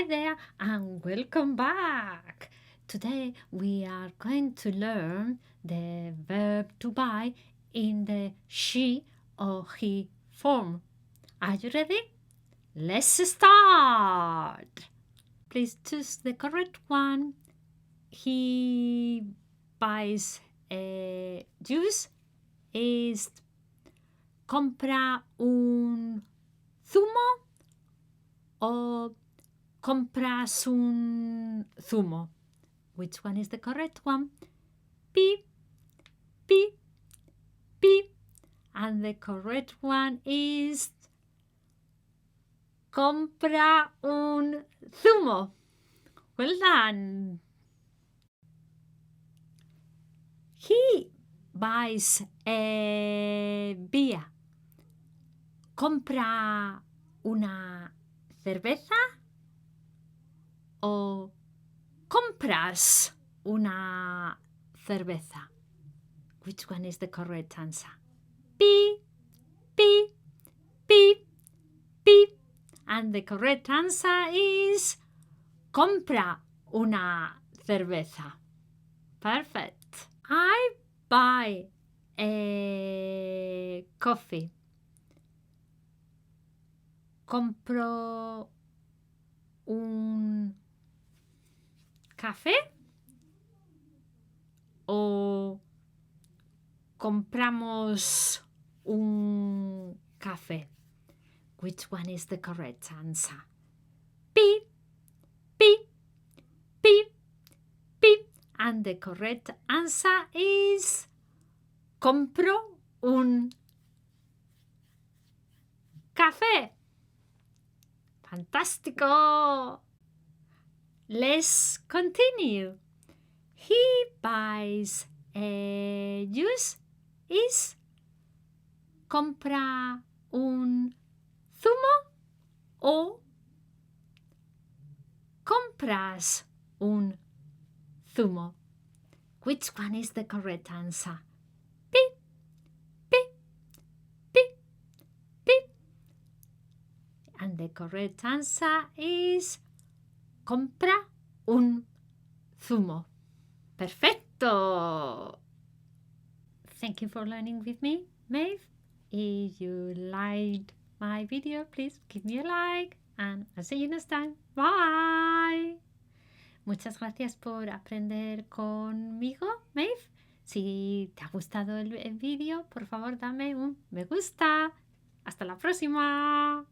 Hi there and welcome back. Today we are going to learn the verb to buy in the she or he form. Are you ready? Let's start. Please choose the correct one. He buys juice is compra un zumo o compras un zumo. Which one is the correct one? Beep, beep, beep. And the correct one is compra un zumo. Well done. He buys a beer. ¿Compra una cerveza o compras una cerveza? Which one is the correct answer? Beep, beep, beep, beep. And the correct answer is compra una cerveza. Perfect. I buy a coffee. Compro un café o compramos un café. Which one is the correct answer? Beep, beep, beep, beep. And the correct answer is compro un café. Fantastico! Let's continue. He buys a juice is compra un zumo o compras un zumo. Which one is the correct answer? Beep, beep, beep, beep. And the correct answer is compra un zumo. Perfecto! Thank you for learning with me, Maeve. If you liked my video, please give me a like and I'll see you next time. Bye! Muchas gracias por aprender conmigo, Maeve. Si te ha gustado el vídeo, por favor dame un me gusta. Hasta la próxima.